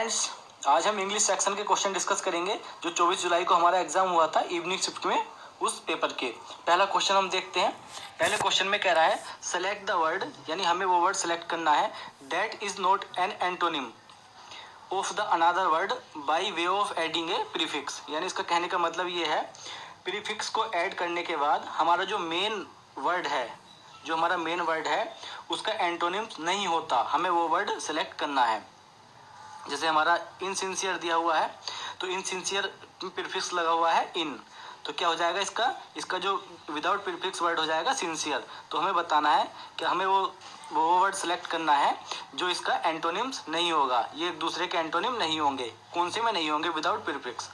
Friends, आज हम English section के क्वेश्चन डिस्कस करेंगे जो 24 जुलाई को हमारा एग्जाम हुआ था इवनिंग शिफ्ट में, उस पेपर के। पहला क्वेश्चन हम देखते हैं। पहले क्वेश्चन में कह रहा है सेलेक्ट द वर्ड, यानी हमें वो वर्ड सेलेक्ट करना है that is not an antonym of the another word by way of adding A prefix. यानी इसका कहने का मतलब ये है, प्रीफिक्स को ऐड करने के बाद हमारा जो मेन वर्ड है, जो हमारा मेन वर्ड है उसका एंटोनिम नहीं होता, हमें वो वर्ड सेलेक्ट करना है। जैसे हमारा इनसिंसियर दिया हुआ है तो इनसिंसियर प्रीफिक्स लगा हुआ है इन, तो क्या हो जाएगा इसका जो विदाउट प्रीफिक्स वर्ड हो जाएगा सिंसियर। तो हमें बताना है कि हमें वो वर्ड सेलेक्ट करना है जो इसका एंटोनिम्स नहीं होगा, ये एक दूसरे के एंटोनिम नहीं होंगे। कौन से में नहीं होंगे? Without prefix.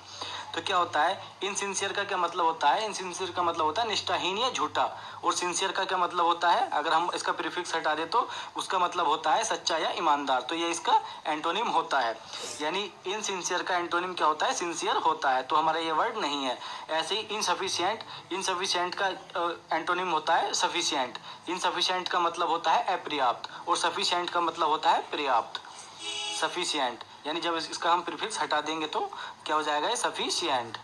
तो क्या होता है इनसिंसियर का क्या मतलब होता है? इनसिंसियर का मतलब होता है निष्ठाहीन या झूठा। और सिंसियर का क्या मतलब होता है? अगर हम इसका प्रीफिक्स हटा दे तो उसका मतलब होता है सच्चा या ईमानदार। तो ये इसका एंटोनिम होता है। यानी इनसिंसियर का एंटोनिम क्या होता है? सिंसियर होता है। तो हमारा ये वर्ड नहीं है। ऐसे ही इनसफिशिएंट, इनसफिशिएंट का एंटोनिम होता है सफिशिएंट। इनसफिशिएंट का मतलब होता है अपर्याप्त, और सफिशिएंट का मतलब होता है पर्याप्त। सफिशिएंट यानी जब इसका हम प्रीफिक्स हटा देंगे तो क्या हो जाएगा? सफिशिएंट।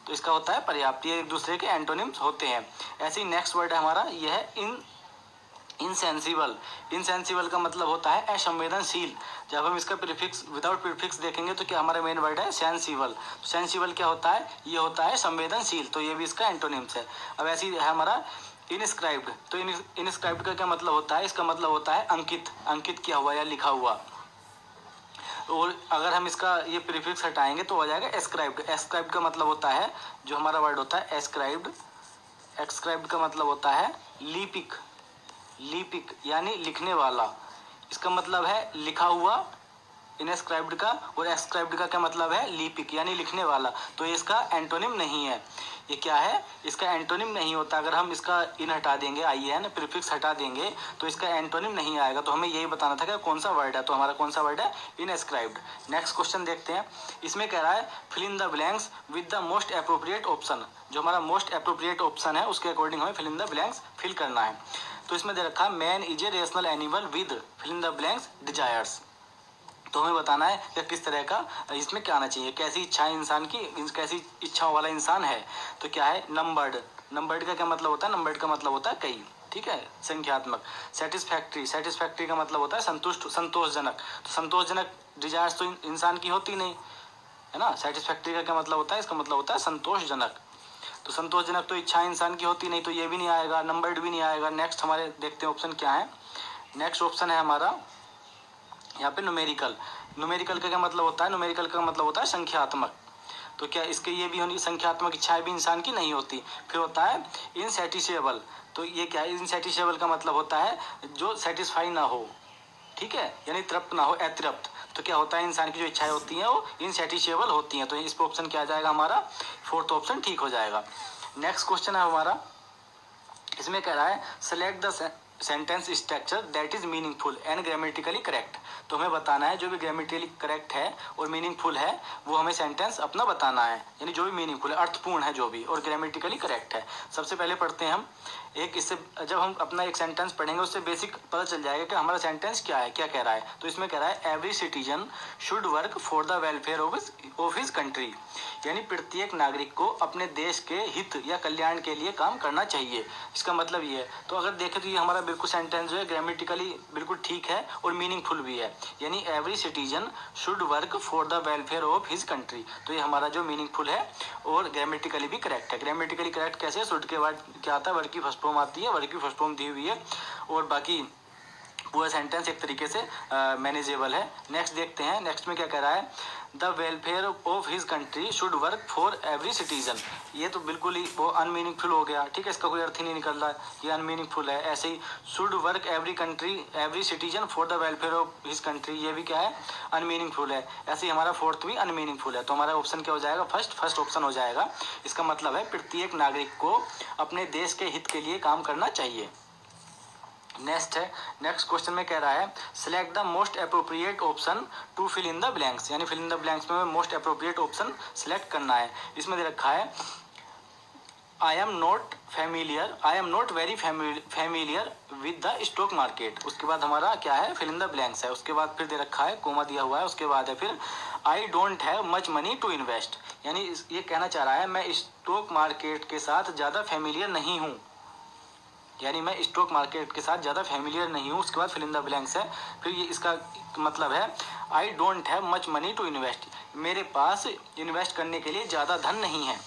तो इसका होता है पर्याप्त। ये एक दूसरे के एंटोनिम्स होते हैं। ऐसे ही नेक्स्ट वर्ड है हमारा, यह है इनसेंसिबल। इनसेंसिबल का मतलब होता है असंवेदनशील। जब हम इसका प्रीफिक्स विदाउट प्रीफिक्स देखेंगे तो क्या हमारा मेन वर्ड है? सेंसिबल। तो सेंसिबल क्या होता है? ये होता है संवेदनशील। तो ये भी इसका एंटोनिम्स है। अब ऐसे ही है हमारा इनस्क्राइब्ड। तो इनस्क्राइब्ड का क्या मतलब होता है? इसका मतलब होता है अंकित, अंकित किया हुआ या लिखा हुआ। और अगर हम इसका ये प्रीफिक्स हटाएंगे तो हो जाएगा एस्क्राइब्ड। एस्क्राइब्ड का मतलब होता है, जो हमारा वर्ड होता है एस्क्राइब्ड, एक्सक्राइब्ड का मतलब होता है लीपिक। लीपिक यानी लिखने वाला। इसका मतलब है लिखा हुआ इनस्क्राइब्ड का, और एक्सक्राइब्ड का क्या मतलब है? लीपिक यानी लिखने वाला। तो ये इसका एंटोनिम नहीं है। ये क्या है? इसका एंटोनिम नहीं होता। अगर हम इसका इन हटा देंगे, आई एन प्रीफिक्स हटा देंगे तो इसका एंटोनिम नहीं आएगा। तो हमें यही बताना था कि कौन सा वर्ड है। तो हमारा कौन सा वर्ड है? इनस्क्राइब्ड। नेक्स्ट क्वेश्चन देखते हैं। इसमें कह रहा है fill in the blanks with the most appropriate option. जो हमारा मोस्ट अप्रोप्रिएट ऑप्शन है उसके अकॉर्डिंग हमें fill in the blanks fill करना है। तो इसमें दे रखा है man is a rational animal with fill in the blanks desires. तो हमें बताना है कि किस तरह का इसमें क्या आना चाहिए, कैसी इच्छाएं इंसान की, कैसी इच्छाओं वाला इंसान है। तो क्या है? नंबर्ड। नंबर्ड का क्या मतलब होता है? नंबर्ड का मतलब होता है कई, ठीक है, संख्यात्मक। सेटिस्फैक्ट्री, सेटिस्फैक्ट्री का मतलब होता है संतुष्ट, संतोषजनक। तो संतोषजनक डिजायर्स तो इंसान की होती नहीं है ना। सेटिस्फैक्ट्री का क्या मतलब होता है? इसका मतलब होता है संतोषजनक। तो संतोषजनक तो इच्छा इंसान की होती नहीं, तो ये भी नहीं आएगा, नंबर्ड भी नहीं आएगा। नेक्स्ट हमारे देखते हैं ऑप्शन क्या है। नेक्स्ट ऑप्शन है हमारा यहाँ पे न्यूमेरिकल। न्यूमेरिकल का क्या मतलब होता है? न्यूमेरिकल का मतलब होता है संख्यात्मक। तो क्या इसके ये भी होनी, संख्यात्मक इच्छाएं भी इंसान की नहीं होती। फिर होता है इनसेटिसेबल। तो ये क्या है? इनसेटिसेबल का मतलब होता है जो सेटिस्फाई ना हो, ठीक है, यानी तृप्त ना हो, अतृप्त। तो क्या होता है? इंसान की जो इच्छाएं होती हैं वो इनसेटिसेबल होती हैं। तो इस पर ऑप्शन क्या आ जाएगा हमारा? फोर्थ ऑप्शन ठीक हो जाएगा। नेक्स्ट क्वेश्चन है हमारा, इसमें कह रहा है select the sentence structure that is meaningful and grammatically correct. तो हमें बताना है जो भी ग्रामेटिकली करेक्ट है और मीनिंगफुल है वो हमें सेंटेंस अपना बताना है। यानी जो भी मीनिंगफुल है, अर्थपूर्ण है जो भी, और ग्रामेटिकली करेक्ट है। सबसे पहले पढ़ते हैं हम एक, इससे जब हम अपना एक सेंटेंस पढ़ेंगे उससे बेसिक पता चल जाएगा कि हमारा सेंटेंस क्या है, क्या कह रहा है। तो इसमें कह रहा है every citizen should work for the welfare of his country. यानी प्रत्येक नागरिक को अपने देश के हित या कल्याण के लिए काम करना चाहिए। इसका मतलब ये है। तो अगर देखें तो ये हमारा बिल्कुल सेंटेंस जो है ग्रामेटिकली बिल्कुल ठीक है और मीनिंगफुल भी है। यानी every citizen should work for the welfare of his country. तो ये हमारा जो मीनिंगफुल है और ग्रामेटिकली भी करेक्ट है। ग्रामेटिकली करेक्ट कैसे? शुड के बाद क्या आता है? वर्ड की फर्स्ट फॉर्म आती है, वर्ड की फर्स्ट फॉर्म दी हुई है, और बाकी पूरा सेंटेंस एक तरीके से मैनेजेबल है। नेक्स्ट देखते हैं। नेक्स्ट में क्या कह रहा है? The welfare of his country should work for every citizen. ये तो बिल्कुल ही वो अनमीनिंगफुल हो गया, ठीक है, इसका कोई अर्थ ही नहीं निकल रहा है, ये अनमीनिंगफुल है। ऐसे he should work every country every citizen for the welfare of his country, ये भी क्या है? अनमीनिंगफुल है। ऐसे ही हमारा फोर्थ भी अनमीनिंगफुल है। तो हमारा ऑप्शन क्या हो जाएगा? फर्स्ट ऑप्शन हो जाएगा। इसका मतलब है प्रत्येक नागरिक को अपने देश के हित के लिए काम करना चाहिए। नेक्स्ट है, नेक्स्ट क्वेश्चन में कह रहा है select the most appropriate option to fill in the blanks. यानी फिल इन द ब्लैंक्स में मोस्ट अप्रोप्रिएट ऑप्शन सिलेक्ट करना है। इसमें दे रखा है I am not very familiar with the stock market. उसके बाद हमारा क्या है, फिल इन द ब्लैंक्स है। उसके बाद फिर दे रखा है, कोमा दिया हुआ है। उसके बाद है फिर I don't have much money to invest, यानी ये कहना चाह रहा है मैं स्टॉक मार्केट के साथ ज़्यादा फैमिलियर नहीं हूँ, यानी मैं स्टॉक मार्केट के साथ ज़्यादा फैमिलियर नहीं हूँ। उसके बाद फिल इन द ब्लैंक्स है। फिर ये इसका मतलब है I don't have much money to invest, मेरे पास इन्वेस्ट करने के लिए ज़्यादा धन नहीं है।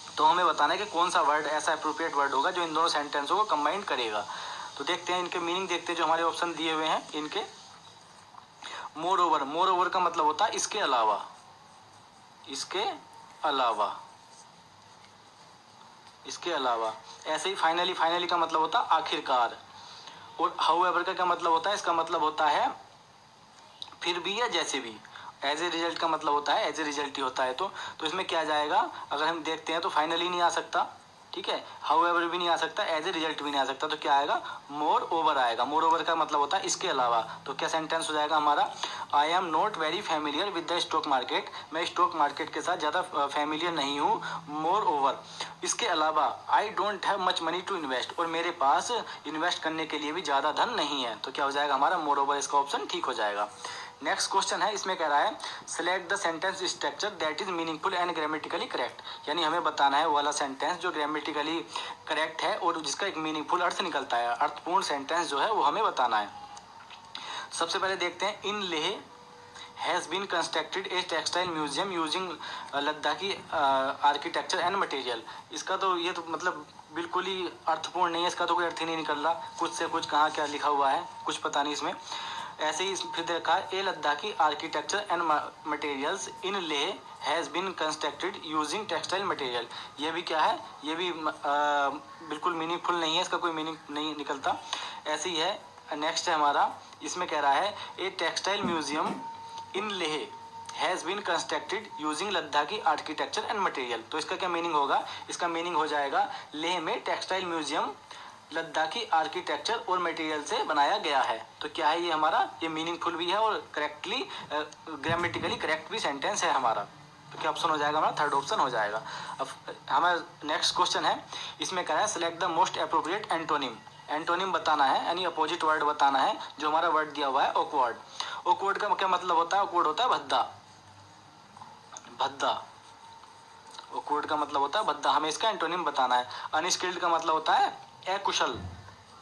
तो हमें बताना है कि कौन सा वर्ड ऐसा अप्रोप्रिएट वर्ड होगा जो इन दोनों सेंटेंसों को कंबाइन करेगा। तो देखते हैं इनके मीनिंग, देखते हैं जो हमारे ऑप्शन दिए हुए हैं इनके। मोर ओवर का मतलब होता है इसके अलावा, इसके अलावा, इसके अलावा। ऐसे ही फाइनली का मतलब होता है आखिरकार। और हाउएवर का क्या मतलब होता है, इसका मतलब होता है फिर भी या जैसे भी। एज ए रिजल्ट का मतलब होता है एज ए रिजल्ट ही होता है। तो इसमें क्या जाएगा, अगर हम देखते हैं तो फाइनली नहीं आ सकता, ठीक है, हाउएवर भी नहीं आ सकता, एज ए रिजल्ट भी नहीं आ सकता। तो क्या आएगा, मोर ओवर आएगा। मोर ओवर का मतलब होता है इसके अलावा। तो क्या सेंटेंस हो जाएगा हमारा, आई am not very familiar with the stock market, मैं स्टॉक मार्केट के साथ ज़्यादा फैमिलियर नहीं हूँ। मोर ओवर, इसके अलावा, I don't have much money to invest, और मेरे पास इन्वेस्ट करने के लिए भी ज़्यादा धन नहीं है। तो क्या हो जाएगा हमारा, मोर ओवर, इसका ऑप्शन ठीक हो जाएगा। नेक्स्ट क्वेश्चन है, इसमें कह रहा है select the sentence structure that is meaningful and grammatically correct, यानी हमें बताना है वो वाला सेंटेंस जो ग्रामेटिकली करेक्ट है और जिसका एक मीनिंगफुल अर्थ निकलता है, अर्थपूर्ण सेंटेंस जो है वो हमें बताना है। सबसे पहले देखते हैं, in Leh has been constructed a textile museum using Ladakhi architecture and material. इसका तो ये तो मतलब बिल्कुल ही अर्थपूर्ण नहीं है, इसका तो कोई अर्थ ही नहीं निकल रहा, कुछ से कुछ कहाँ क्या लिखा हुआ है कुछ पता नहीं इसमें। ऐसे ही फिर देखा, a Ladakhi architecture and materials in Leh has been constructed using textile material. ये भी क्या है, ये भी बिल्कुल मीनिंगफुल नहीं है, इसका कोई मीनिंग नहीं निकलता। ऐसे ही है, नेक्स्ट है हमारा, इसमें कह रहा है a textile museum in Leh has been constructed using Ladakhi architecture and material. तो इसका क्या मीनिंग होगा, इसका मीनिंग हो जाएगा लेह में टेक्सटाइल म्यूजियम लद्दाखी आर्किटेक्चर और मटेरियल से बनाया गया है। तो क्या है ये हमारा, ये मीनिंगफुल भी है और करेक्टली ग्रामेटिकली करेक्ट भी सेंटेंस है हमारा। तो क्या ऑप्शन हो जाएगा हमारा, थर्ड ऑप्शन हो जाएगा। अब हमारा नेक्स्ट क्वेश्चन है, इसमें कह रहा है select the most appropriate antonym. Antonym बताना है यानी अपोजिट वर्ड बताना है। जो हमारा वर्ड दिया हुआ है ऑकवर्ड, ऑकवर्ड का क्या मतलब होता है, ऑकवर्ड होता है भद्दा, भद्दा, ऑकवर्ड का मतलब होता है भद्दा, हमें इसका एंटोनिम बताना है। अनस्किल्ड का मतलब होता है अकुशल,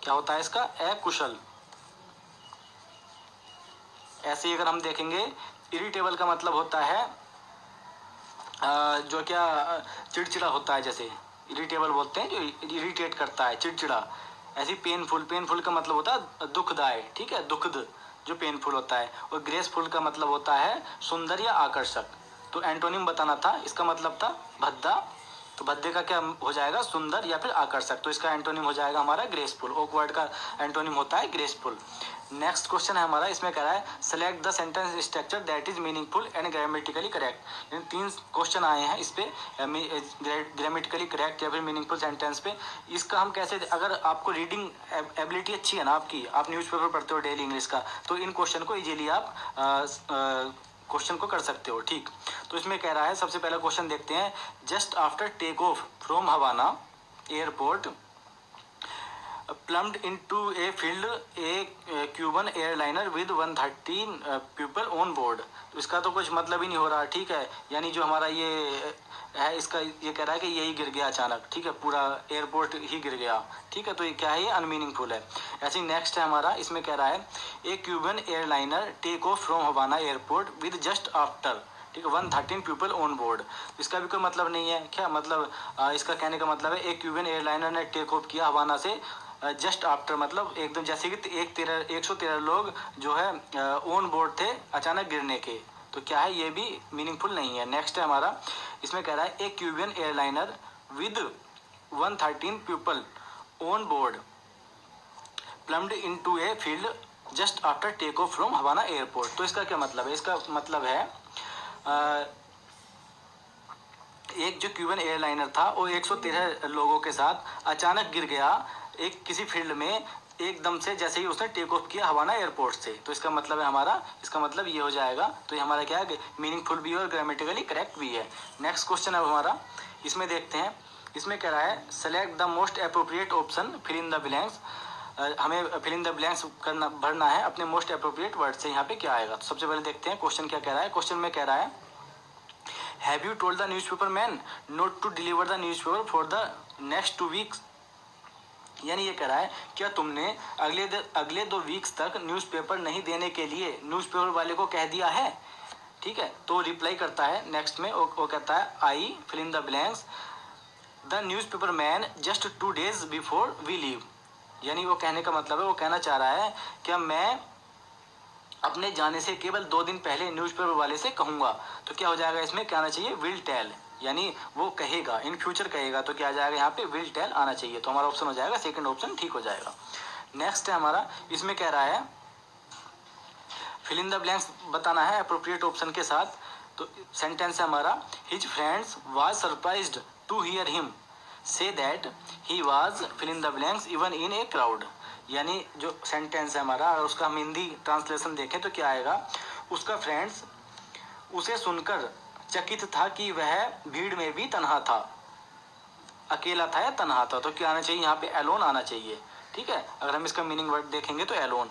क्या होता है इसका, अकुशल। ऐसे ही अगर हम देखेंगे, इरिटेबल का मतलब होता है जो क्या चिड़चिड़ा होता है, जैसे इरिटेबल बोलते हैं जो इरिटेट करता है, चिड़चिड़ा। ऐसे पेनफुल, पेनफुल का मतलब होता है दुखदायक, ठीक है, दुखद जो पेनफुल होता है। और ग्रेसफुल का मतलब होता है सुंदर या आकर्षक। तो एंटोनिम बताना था, इसका मतलब था भद्दा, तो भद्दे का क्या हो जाएगा, सुंदर या फिर आकर्षक। तो इसका एंटोनिम हो जाएगा हमारा ग्रेसफुल। ऑकवर्ड का एंटोनिम होता है ग्रेसफुल। नेक्स्ट क्वेश्चन है हमारा, इसमें कह रहा है select the sentence structure that is meaningful and grammatically correct. यानी 3 क्वेश्चन आए हैं इस पे, ग्रामेटिकली करेक्ट या फिर मीनिंगफुल सेंटेंस पे। इसका हम कैसे, अगर आपको रीडिंग एबिलिटी अच्छी है ना आपकी, आप न्यूज़पेपर पढ़ते हो डेली इंग्लिश का, तो इन क्वेश्चन को इजीली आप क्वेश्चन को कर सकते हो, ठीक। तो इसमें कह रहा है, सबसे पहला क्वेश्चन देखते हैं, just after take off from Havana airport plunged into a field a Cuban airliner with 113 people on board. तो इसका तो कुछ मतलब ही नहीं हो रहा, ठीक है, यानी जो हमारा ये है, इसका ये कह रहा है कि यही गिर गया अचानक, ठीक है, पूरा एयरपोर्ट ही गिर गया, ठीक है। तो ये क्या है, ये अनमीनिंगफुल है। ऐसे ही नेक्स्ट है हमारा, इसमें कह रहा है a Cuban airliner take off from Havana airport with just after, ठीक है, 113 पीपल ऑन बोर्ड। इसका भी कोई मतलब नहीं है, क्या मतलब, इसका कहने का मतलब है एक क्यूबन एयरलाइनर ने टेक ऑफ किया हवाना से जस्ट आफ्टर, मतलब एकदम जैसे कि 113 लोग जो है ऑन बोर्ड थे अचानक गिरने के। तो क्या है, ये भी मीनिंगफुल नहीं है। नेक्स्ट है हमारा, इसमें कह रहा है a Cuban airliner with 113 people on board plunged into a field just after take off from Havana airport. तो इसका क्या मतलब है, इसका मतलब है एक जो क्यूबन एयरलाइनर था वो 113 लोगों के साथ अचानक गिर गया एक किसी फील्ड में, एकदम से जैसे ही उसने टेक ऑफ किया हवाना एयरपोर्ट से। तो इसका मतलब है हमारा, इसका मतलब ये हो जाएगा। तो ये हमारा क्या है, मीनिंगफुल भी है और ग्रामेटिकली करेक्ट भी है। नेक्स्ट क्वेश्चन है हमारा, इसमें देखते हैं इसमें कह रहा है select the most appropriate option, fill in the blanks. हमें फिल इन द ब्लैंक्स करना भरना है अपने मोस्ट अप्रोप्रिएट वर्ड से। यहाँ पे क्या आएगा, तो सबसे पहले देखते हैं क्वेश्चन क्या कह रहा है। क्वेश्चन में कह रहा है have you told the newspaper man not to deliver the newspaper for the next 2 weeks. यानी ये कह रहा है क्या तुमने अगले 2 वीक्स तक न्यूज़पेपर नहीं देने के लिए न्यूज़पेपर वाले को कह दिया है। ठीक है, तो रिप्लाई करता है नेक्स्ट में, वो कहता है I fill in the blanks the newspaper man just 2 days before we leave. यानी वो कहने का मतलब है, वो कहना चाह रहा है क्या मैं अपने जाने से केवल 2 दिन पहले न्यूज़पेपर वाले से कहूँगा। तो क्या हो जाएगा, इसमें क्या आना चाहिए, विल टेल, यानी वो कहेगा, इन फ्यूचर कहेगा। तो क्या आ जाएगा यहाँ पे, विल टेल आना चाहिए। तो हमारा ऑप्शन हो जाएगा सेकंड ऑप्शन ठीक हो जाएगा। नेक्स्ट है हमारा, इसमें कह रहा है फिल इन द ब्लैंक्स बताना है अप्रोप्रिएट ऑप्शन के साथ। तो सेंटेंस है हमारा his friends was surprised to hear him say that he was fill in the blanks even in a crowd. यानी जो सेंटेंस है हमारा, और उसका हम हिंदी ट्रांसलेशन देखें तो क्या आएगा, उसका फ्रेंड्स उसे सुनकर चकित था कि वह भीड़ में भी तन्हा था, अकेला था या तन्हा था। तो क्या आना चाहिए यहाँ पे, एलोन आना चाहिए। ठीक है, अगर हम इसका मीनिंग वर्ड देखेंगे तो एलोन,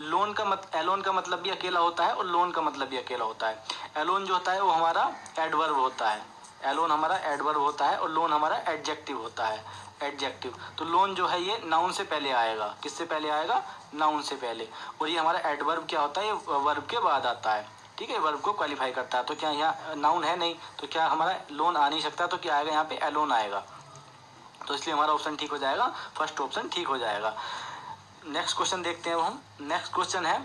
एलोन का मतलब भी अकेला होता है और लोन का मतलब भी अकेला होता है। एलोन जो होता है वो हमारा एडवर्ब होता है, एलोन हमारा एडवर्ब होता है, और लोन हमारा एडजेक्टिव होता है, एडजेक्टिव। तो लोन जो है ये नाउन से पहले आएगा, किससे पहले आएगा, नाउन से पहले। और ये हमारा एडवर्ब क्या होता है, ये वर्ब के बाद आता है। ठीक है, वर्ब को क्वालिफाई करता है। तो क्या यहाँ नाउन है नहीं, तो क्या हमारा लोन आ नहीं सकता, तो क्या आएगा यहाँ पे, एलोन आएगा। तो इसलिए हमारा ऑप्शन ठीक हो जाएगा, फर्स्ट ऑप्शन ठीक हो जाएगा। नेक्स्ट क्वेश्चन देखते हैं हम। नेक्स्ट क्वेश्चन है,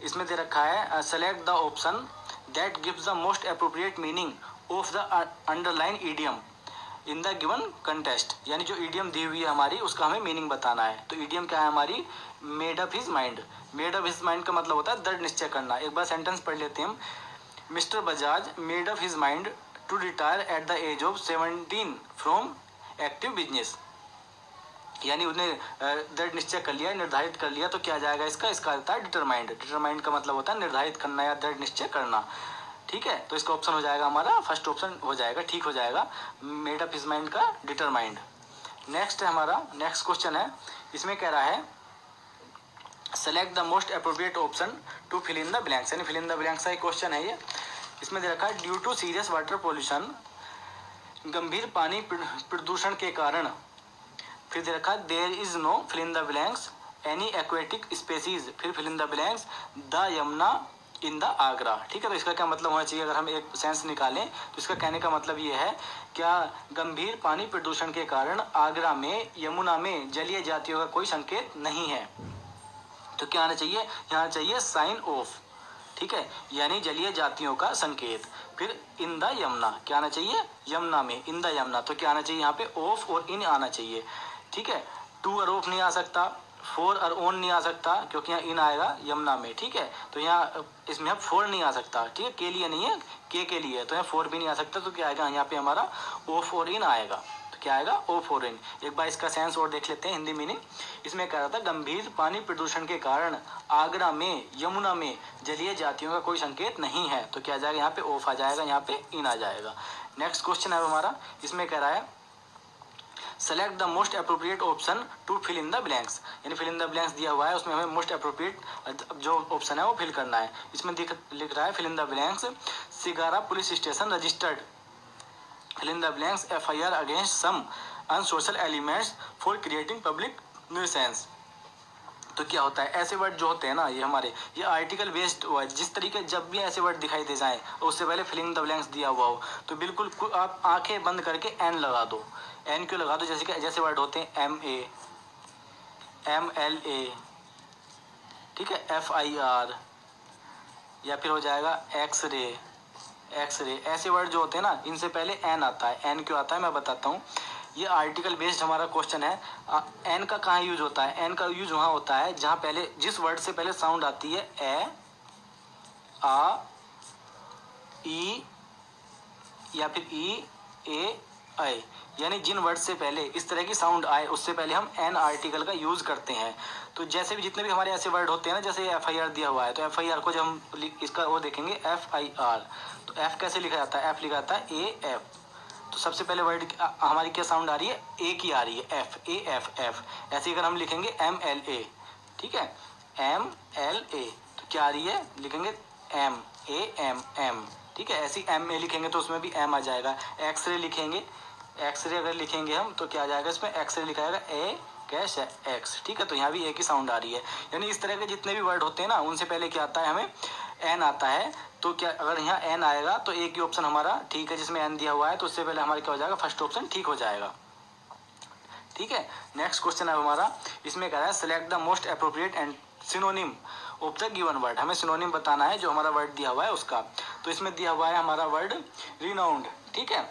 इसमें दे रखा है select the option that gives the most appropriate meaning of the underline idiom in the given contest. यानी जो ईडियम दी हुई है हमारी, उसका हमें मीनिंग बताना है। तो ईडियम क्या है हमारी, made up his mind. Made up his mind का मतलब होता है दृढ़ निश्चय करना। एक बार सेंटेंस पढ़ लेते हैं हम। Mister Bajaj made up his mind to retire at the age of 17 from active business. यानी उसने दृढ़ निश्चय कर लिया, निर्धारित कर लिया। तो क्या जाएगा इसका आता है डिटरमाइंड। डिटरमाइंड का मतलब होता है निर्धारित करना या दृढ़ निश्चय करना। ठीक है, तो इसका ऑप्शन हो जाएगा हमारा फर्स्ट ऑप्शन हो जाएगा, ठीक हो जाएगा, मेड अप हिज माइंड का डिटरमाइंड। नेक्स्ट है हमारा, नेक्स्ट क्वेश्चन है, इसमें कह रहा है select the most appropriate option to fill in the blanks. यानी फिल इन द ब्लैंक्स का एक क्वेश्चन है ये। इसमें दे रखा है due to serious water pollution, गंभीर पानी प्रदूषण के कारण। फिर दे रखा है there is no fill in the blanks any aquatic species, फिर fill in the blanks the Yamuna in the Agra. ठीक है, तो इसका क्या मतलब होना चाहिए, अगर हम एक सेंस निकालें तो इसका कहने का मतलब ये है, क्या गंभीर पानी प्रदूषण के कारण आगरा में, यमुना में जलीय जातियों का कोई संकेत नहीं है। तो क्या आना चाहिए, यहाँ चाहिए साइन ऑफ। ठीक है, यानी जलीय जातियों का संकेत। फिर इन द यमुना, क्या आना चाहिए, यमुना में, इन द यमुना। तो क्या आना चाहिए यहाँ पे, ऑफ और इन आना चाहिए। ठीक है, टू और ऑफ नहीं आ सकता, फोर और ओन नहीं आ सकता, क्योंकि यहाँ इन आएगा यमुना में। ठीक है, तो यहाँ इसमें अब फोर नहीं आ सकता। ठीक है, के लिए नहीं है, के लिए है, तो यहाँ फोर भी नहीं आ सकता। तो क्या आएगा यहाँ पे हमारा ऑफ और इन आएगा। तो क्या आएगा, ऑफ और इन। एक बार इसका सेंस और देख लेते हैं, हिंदी मीनिंग। इसमें कह रहा था गंभीर पानी प्रदूषण के कारण आगरा में, यमुना में जलीय जातियों का कोई संकेत नहीं है। तो क्या आ जाएगा यहाँ पे, ऑफ आ जाएगा, यहाँ पे इन आ जाएगा। नेक्स्ट क्वेश्चन है हमारा, इसमें कह रहा है select the most appropriate option to fill in the blanks. यानी फिल इन द ब्लैंक्स दिया हुआ है, उसमें हमें मोस्ट अप्रोप्रिएट जो ऑप्शन है वो फिल करना है। इसमें लिख रहा है fill in the blanks Sigra police station registered, fill in the blanks FIR against some unsocial elements for creating public nuisance. तो क्या होता है, ऐसे वर्ड जो होते हैं ना, ये हमारे ये आर्टिकल बेस्ड हुआ है। जिस तरीके जब भी ऐसे वर्ड दिखाई दे जाएं और उससे पहले फिल इन द ब्लैंक्स दिया हुआ हो, तो बिल्कुल आप आंखें बंद करके एन लगा दो। एन क्यों लगा दो, जैसे वर्ड होते हैं MA, MLA, ठीक है, FIR, या फिर हो जाएगा एक्सरे। ऐसे वर्ड जो होते हैं ना, इनसे पहले एन आता है। एन क्यों आता है मैं बताता हूँ। ये आर्टिकल बेस्ड हमारा क्वेश्चन है। एन का कहाँ यूज होता है, एन का यूज वहाँ होता है जहाँ पहले जिस वर्ड से पहले साउंड आती है ए, आ, ई या फिर ई, ए, आई, यानी जिन वर्ड से पहले इस तरह की साउंड आए उससे पहले हम एन आर्टिकल का यूज करते हैं। तो जैसे भी जितने भी हमारे ऐसे वर्ड होते हैं ना, जैसे FIR दिया हुआ है, तो FIR को जब हम इसका वो देखेंगे FIR, तो F कैसे लिखा जाता है, F लिखा जाता है AF। तो सबसे पहले वर्ड हमारी क्या साउंड आ रही है, ए की आ रही है, एफ, ए एफ एफ। ऐसे अगर हम लिखेंगे MLA, ठीक है, MLA, तो क्या आ रही है, लिखेंगे MAMM, ठीक है। ऐसी MA लिखेंगे तो उसमें भी M आ जाएगा। एक्सरे लिखेंगे, एक्सरे अगर लिखेंगे हम तो क्या आ जाएगा, इसमें एक्सरे लिखा जाएगा A कैश एक्स, ठीक है। तो यहाँ भी ए की साउंड आ रही है। यानी इस तरह के जितने भी वर्ड होते हैं ना, उनसे पहले क्या आता है, हमें एन आता है। तो क्या अगर यहाँ एन आएगा तो एक ही ऑप्शन हमारा ठीक है, जिसमें एन दिया हुआ है, तो उससे पहले हमारा क्या हो जाएगा, फर्स्ट ऑप्शन ठीक हो जाएगा, ठीक है। नेक्स्ट क्वेश्चन है हमारा, इसमें कह रहा है select the most appropriate and synonym of the given word. हमें सिनोनिम बताना है जो हमारा वर्ड दिया हुआ है उसका। तो इसमें दिया हुआ है हमारा वर्ड रिनाउंड, ठीक है।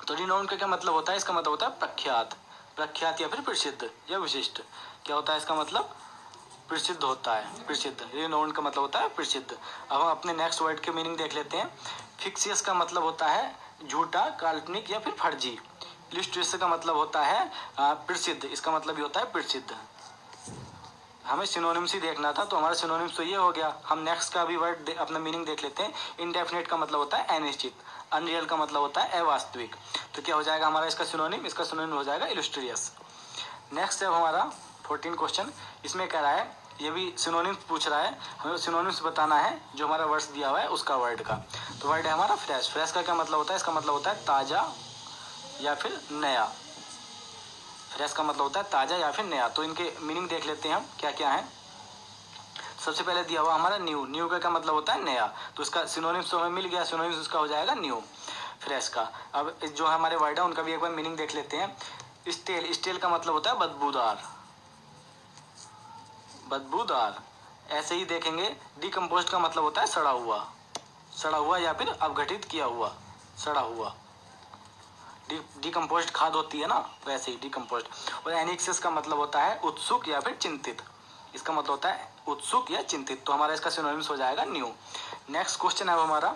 तो रिनाउंड का क्या मतलब होता है, इसका मतलब होता है प्रख्यात, प्रख्यात या फिर प्रसिद्ध या विशिष्ट। क्या होता है इसका मतलब, प्रसिद्ध होता है, प्रसिद्ध। रिनाउंड का मतलब होता है प्रसिद्ध। अब हम अपने नेक्स्ट वर्ड के मीनिंग देख लेते हैं। फिक्सियस का मतलब होता है झूठा, काल्पनिक या फिर फर्जी। इलस्ट्रियस का मतलब होता है प्रसिद्ध, इसका मतलब भी होता है प्रसिद्ध। हमें सिनोनिम्स ही देखना था, तो हमारा सिनोनिम्स तो ये हो गया। हम नेक्स्ट का भी वर्ड अपना मीनिंग देख लेते हैं। इनडेफिनेट का मतलब होता है अनिश्चित, अनरियल का मतलब होता है अवास्तविक। तो क्या हो जाएगा हमारा इसका सिनोनिम, इसका सिनोनिम हो जाएगा इलस्ट्रियस। नेक्स्ट है हमारा 14 क्वेश्चन। इसमें कह रहा है, ये भी सिनोनिम्स पूछ रहा है, हमें सिनोनिम्स बताना है जो हमारा वर्ड्स दिया हुआ है उसका वर्ड का। तो वर्ड है हमारा फ्रेश। फ्रेश का क्या मतलब होता है, इसका मतलब होता है ताज़ा या फिर नया। फ्रेश का मतलब होता है ताज़ा या फिर नया। तो इनके मीनिंग देख लेते हैं हम क्या क्या है। सबसे पहले दिया हुआ हमारा न्यू। न्यू का क्या मतलब होता है नया, तो इसका सिनोनिम्स तो हमें मिल गया, सिनोनिम्स उसका हो जाएगा न्यू, फ्रेश का। अब जो हमारे वर्ड है उनका भी एक बार मीनिंग देख लेते हैं। स्टेल, स्टेल का मतलब होता है बदबूदार, बदबूदार। ऐसे ही देखेंगे डिकम्पोज्ड का मतलब होता है सड़ा हुआ, सड़ा हुआ या फिर अवघटित किया हुआ, सड़ा हुआ। डिकम्पोज्ड खाद होती है ना, वैसे ही डिकम्पोज्ड। और एनिक्सिस का मतलब होता है उत्सुक या फिर चिंतित, इसका मतलब होता है उत्सुक या चिंतित। तो हमारा इसका सिनोनिम्स हो जाएगा न्यू। नेक्स्ट क्वेश्चन है हमारा,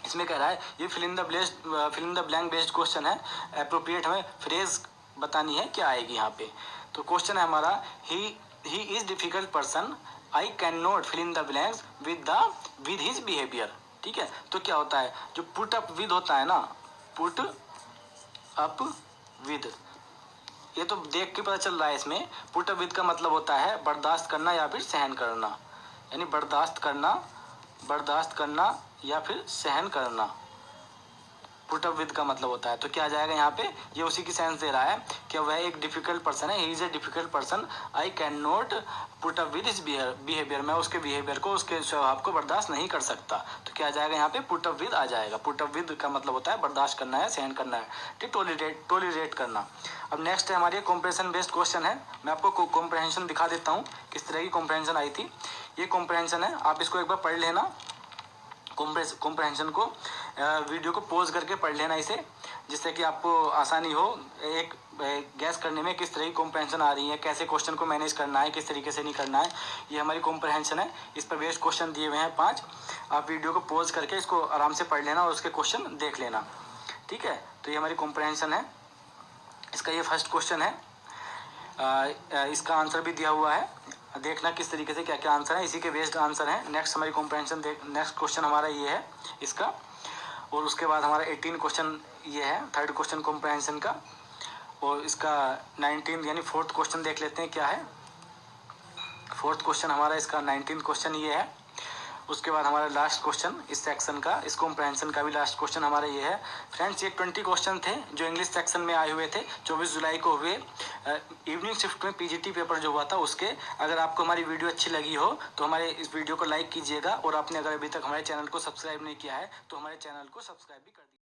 इसमें कह रहा है ये fill in the blank based question है। अप्रोप्रिएट हमें फ्रेज बतानी है, क्या आएगी यहाँ पे। तो क्वेश्चन है हमारा, he is difficult person, I can not fill in the blanks with his behaviour, ठीक है। तो क्या होता है, जो पुट अप विद होता है ना, पुट अप विद, ये तो देख के पता चल रहा है इसमें। पुट अप विद का मतलब होता है बर्दाश्त करना या फिर सहन करना, यानी बर्दाश्त करना, बर्दाश्त करना या फिर सहन करना, पुट अप विद का मतलब होता है। तो क्या आ जाएगा यहाँ पे, ये उसी की सेंस दे रहा है कि वह एक डिफिकल्ट पर्सन है, he is a difficult person, I can not put up with his behaviour, मैं उसके बिहेवियर को, उसके स्वभाव को बर्दाश्त नहीं कर सकता। तो क्या आ जाएगा यहाँ पे, पुट अप विद आ जाएगा। पुट अप विद का मतलब होता है बर्दाश्त करना है, सहन करना है, ठीक, टोलरेट करना। अब नेक्स्ट है हमारी कॉम्प्रहेंशन बेस्ड क्वेश्चन है। मैं आपको कॉम्प्रहेंशन दिखा देता हूँ किस तरह की कॉम्प्रहेंशन आई थी। ये कॉम्प्रहेंशन है, आप इसको एक बार पढ़ लेना, कॉम्प्रहेंशन को वीडियो को पॉज करके पढ़ लेना इसे, जिससे कि आपको आसानी हो एक गैस करने में किस तरह की कॉम्प्रहेंशन आ रही है, कैसे क्वेश्चन को मैनेज करना है, किस तरीके से नहीं करना है। ये हमारी कॉम्प्रहेंशन है, इस पर बेस्ड क्वेश्चन दिए हुए हैं 5। आप वीडियो को पॉज करके इसको आराम से पढ़ लेना और उसके क्वेश्चन देख लेना, ठीक है। तो ये हमारी कॉम्प्रहेंशन है, इसका ये फर्स्ट क्वेश्चन है। इसका आंसर भी दिया हुआ है, देखना किस तरीके से क्या क्या आंसर है, इसी के बेस्ड आंसर है। नेक्स्ट हमारी कॉम्प्रहेंशन नेक्स्ट क्वेश्चन हमारा ये है इसका, और उसके बाद हमारा 18 क्वेश्चन ये है, थर्ड क्वेश्चन कॉम्प्रहेंशन का। और इसका 19 यानी फोर्थ क्वेश्चन देख लेते हैं क्या है। फोर्थ क्वेश्चन हमारा इसका 19 क्वेश्चन ये है। उसके बाद हमारा लास्ट क्वेश्चन इस सेक्शन का, इस कॉम्प्रहेंशन का भी लास्ट क्वेश्चन हमारा ये है। फ्रेंड्स, ये 20 क्वेश्चन थे जो इंग्लिश सेक्शन में आए हुए थे 24 जुलाई को हुए इवनिंग शिफ्ट में पीजीटी पेपर जो हुआ था उसके। अगर आपको हमारी वीडियो अच्छी लगी हो तो हमारे इस वीडियो को लाइक कीजिएगा, और आपने अगर अभी तक हमारे चैनल को सब्सक्राइब नहीं किया है तो हमारे चैनल को सब्सक्राइब भी कर दीजिए।